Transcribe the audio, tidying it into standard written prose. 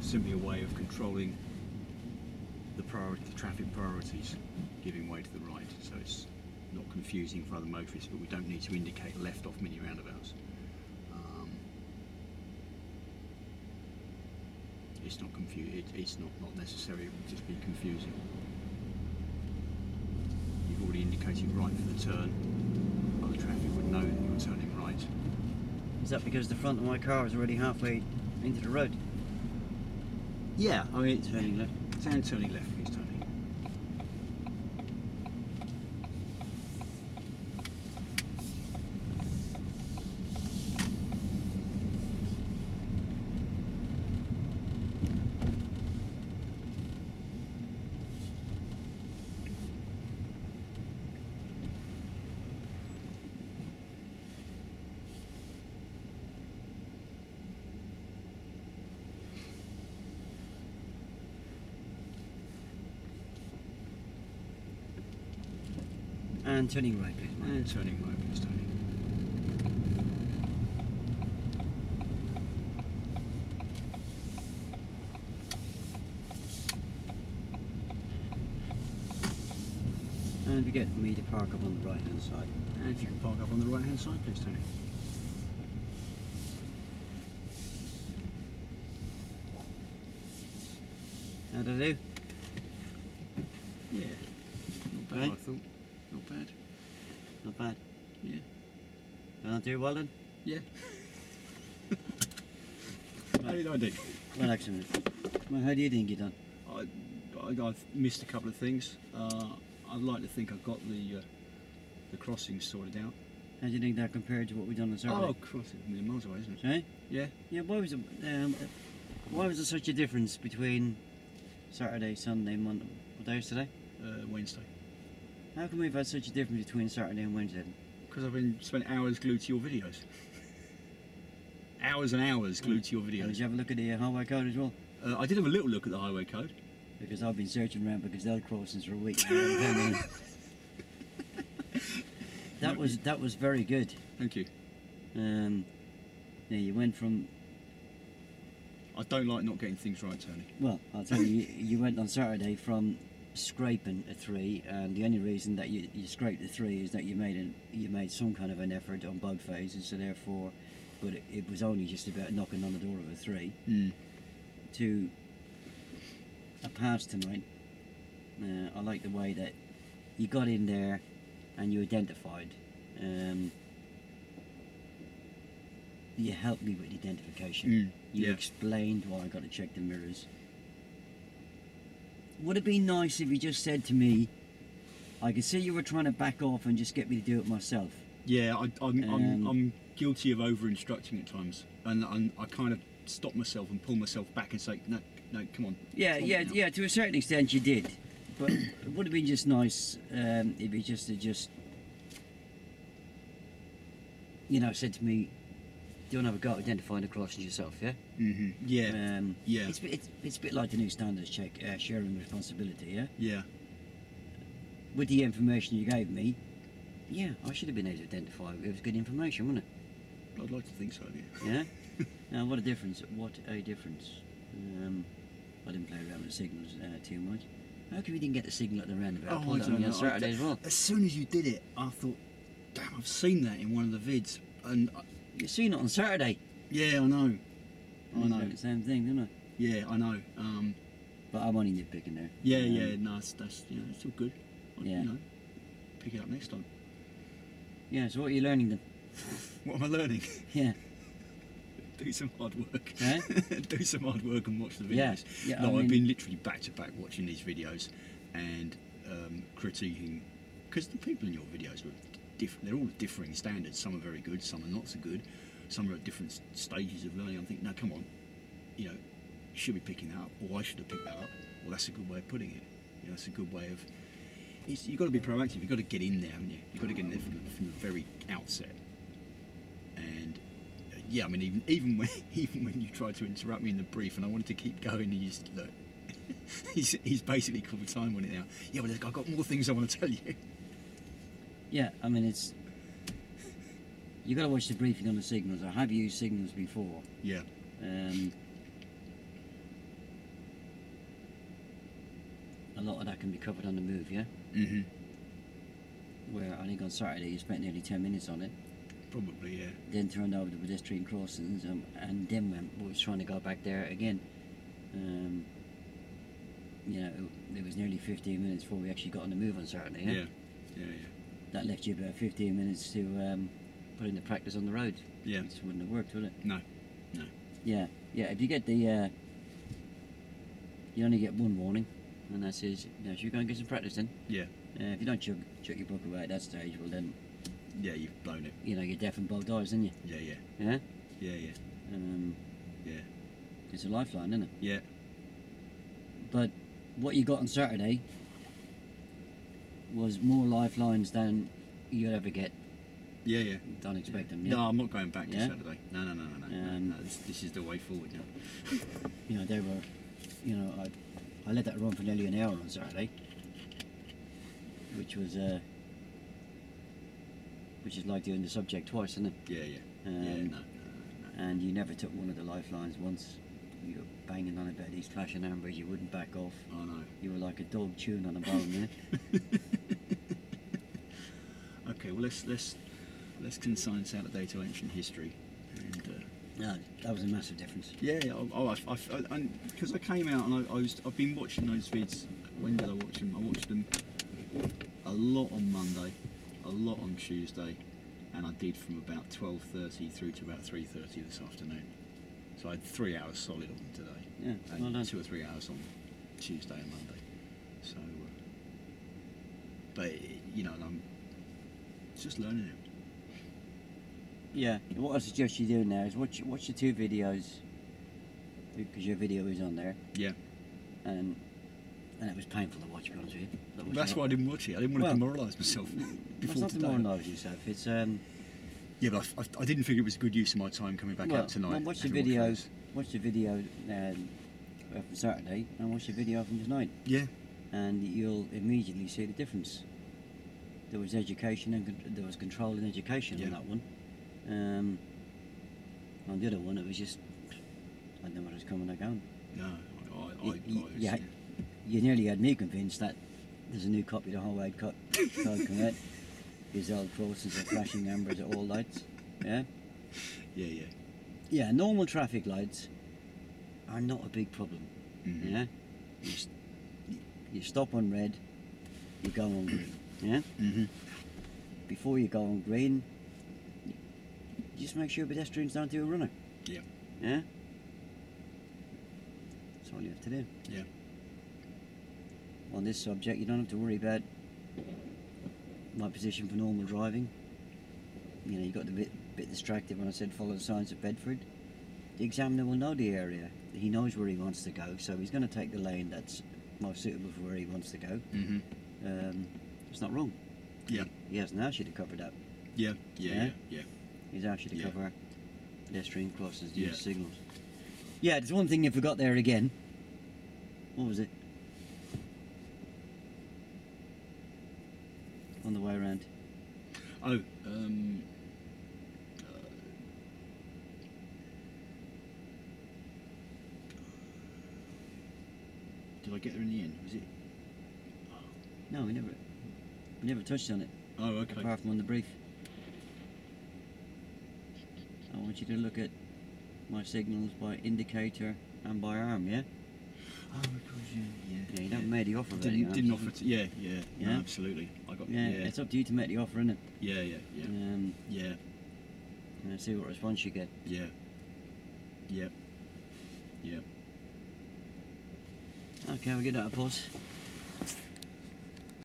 simply a way of controlling the traffic priorities, giving way to the right, so it's not confusing for other motorists, but we don't need to indicate left off mini roundabouts. It's not it's not necessary, it would just be confusing. You've already indicated right for the turn, other traffic would know that you're turning right. Is that because the front of my car is already halfway into the road? Yeah, I mean, Turning left. And turning left, please, Tony. And turning right, please. And turning right, please, Tony. And we get me to park up on the right hand side. And if you can park up on the right hand side, please, Tony. How do I do? Yeah, not bad, Right. I thought. Not bad. Not bad. Yeah. Did I do well then? Yeah. How did I do? Well, excellent. Well, how do you think you done? I've missed a couple of things. I'd like to think I've got the crossings sorted out. How do you think that compared to what we done on Saturday? Oh, crossing, a million miles away, isn't it? Sorry? Yeah. Yeah, why was there such a difference between Saturday, Sunday, Monday? What day is today? Wednesday. How come we've had such a difference between Saturday and Wednesday? Because I've been spent hours glued to your videos. Hours and hours glued to your And did videos. you have a look at the highway code as well? I did have a little look at the highway code. Because I've been searching around for gazelle crossings for a week. And I haven't found any. That was very good. Thank you. Yeah, you went from. I don't like not getting things right, Tony. Well, I'll tell you, you went on Saturday from scraping a 3, and the only reason that you scraped the 3 is that you made some kind of an effort on both phases, so therefore, but it was only just about knocking on the door of a 3 to a pass tonight. I like the way that you got in there and you identified. You helped me with identification. You explained why I got to check the mirrors. Would it be nice if you just said to me, I could see you were trying to back off and just get me to do it myself. Yeah, I'm guilty of over-instructing at times, and I kind of stop myself and pull myself back and say, no, come on. Yeah, to a certain extent you did. But it would have been just nice if you just said to me, do you want to have a go at identifying the crossings yourself, yeah? Mm-hmm. Yeah. Yeah. It's a bit like the new standards check, sharing responsibility, yeah? Yeah. With the information you gave me, yeah, I should have been able to identify it. It was good information, wasn't it? I'd like to think so, yeah. Yeah? Now, what a difference. What a difference. I didn't play around with the signals too much. How come you didn't get the signal at the roundabout? Oh, I don't know. On Saturday as well. As soon as you did it, I thought, damn, I've seen that in one of the vids. And You seen it on Saturday. yeah, I know. I know. The same thing, didn't I? Yeah, I know. But I'm only nitpicking there. Yeah, no, that's it's all good. Yeah. Pick it up next time. Yeah, so what are you learning then? What am I learning? Yeah. Do some hard work. Eh? Do some hard work and watch the Yeah, videos. yeah, No, I I've mean- been literally back to back watching these videos and critiquing, because the people in your videos are different. They're all differing standards. Some are very good, some are not so good. Some are at different stages of learning. I'm thinking, no, come on, you should be picking that up, or I should have picked that up. Well, that's a good way of putting it. That's a good way of. You've got to be proactive. You've got to get in there, haven't you? You've got to get in there from the very outset. And yeah, I mean, even when you tried to interrupt me in the brief, and I wanted to keep going, and you just look. he's basically called time on it now. Yeah, but I've got more things I want to tell you. Yeah, I mean, you got to watch the briefing on the signals. I have used signals before. Yeah. lot of that can be covered on the move, yeah? Mhm. Where I think on Saturday you spent nearly 10 minutes on it, Probably, yeah. then turned over the pedestrian crossings, and then was trying to go back there again. You know, it was nearly 15 minutes before we actually got on the move on Saturday, yeah? Yeah. Yeah. That left you about 15 minutes to put into practice on the road. Yeah. Which wouldn't have worked, would it? No. No. Yeah, if you get the, you only get one warning, and that says, you know, should you go and get some practice then? Yeah. If you don't chuck your book away at that stage, well then, Yeah, you've blown it. you know, you're deaf in both eyes, aren't you? Yeah. Yeah. Yeah? Yeah. Yeah. Yeah. It's a lifeline, isn't it? Yeah. But what you got on Saturday was more lifelines than you'll ever get. Yeah. Yeah. Don't expect them, yeah? No, I'm not going back to Yeah? Saturday. No. No, this is the way forward now. You know, they were, you know, I let that run for nearly an hour on Saturday, which is like doing the subject twice, isn't it? Yeah. Yeah. No. And you never took one of the lifelines once. You were banging on about these flashing ambers, you wouldn't back off. I know. You were like a dog chewing on a bone, yeah? Okay, well let's consign Saturday to ancient history, and No, that was a massive difference. yeah, because I came out and I've been watching those vids. When did I watch them? I watched them a lot on Monday, a lot on Tuesday, and I did from about 12:30 through to about 3:30 this afternoon. So I had 3 hours solid on them today, Yeah, and well done. 2 or 3 hours on Tuesday and Monday. So, but you know, I'm just learning it. Yeah, what I suggest you do now is watch the two videos, because your video is on there, Yeah. and it was painful to watch, to be honest with you. That's why I didn't watch it. I didn't want to demoralise myself It's before not today. demoralise yourself, it's Yeah, but I didn't think it was a good use of my time coming back out tonight. well, watch the having videos, watch the video from Saturday, and watch the video from tonight, Yeah. and you'll immediately see the difference. There was education and there was control and education Yeah. on that one. On the other one, it was just, I didn't know what was coming or going. No, Yeah, you nearly had me convinced that there's a new copy of the Highway Code come out. These old crosses are flashing ambers at all lights. Yeah? Yeah. Yeah, normal traffic lights are not a big problem. Mhm. Yeah? You stop on red, you go on green. Yeah? Mm-hmm. Before you go on green, just make sure pedestrians don't do a runner. Yeah. Yeah? That's all you have to do. Yeah. On this subject, you don't have to worry about my position for normal driving. You know, you got the bit distracted when I said follow the signs of Bedford. The examiner will know the area. He knows where he wants to go, so he's going to take the lane that's most suitable for where he wants to go. Mm-hmm. It's not wrong. Yeah. He hasn't asked you to cover that. Yeah. He's asked you to Yeah. cover pedestrian crossings, Yeah. use signals. Yeah, there's one thing you forgot there again. What was it? On the way around. Oh, did I get there in the end? Was it? No, we never touched on it, Oh, okay. apart from on the brief. I want you to look at my signals by indicator and by arm, yeah? Oh, because Yeah, you haven't made the offer. Didn't offer to. Yeah. No, Yeah? absolutely. I got. Yeah, it's up to you to make the offer, innit? Yeah. Yeah. And see what response you get. Yeah. Okay, we'll get that a pause.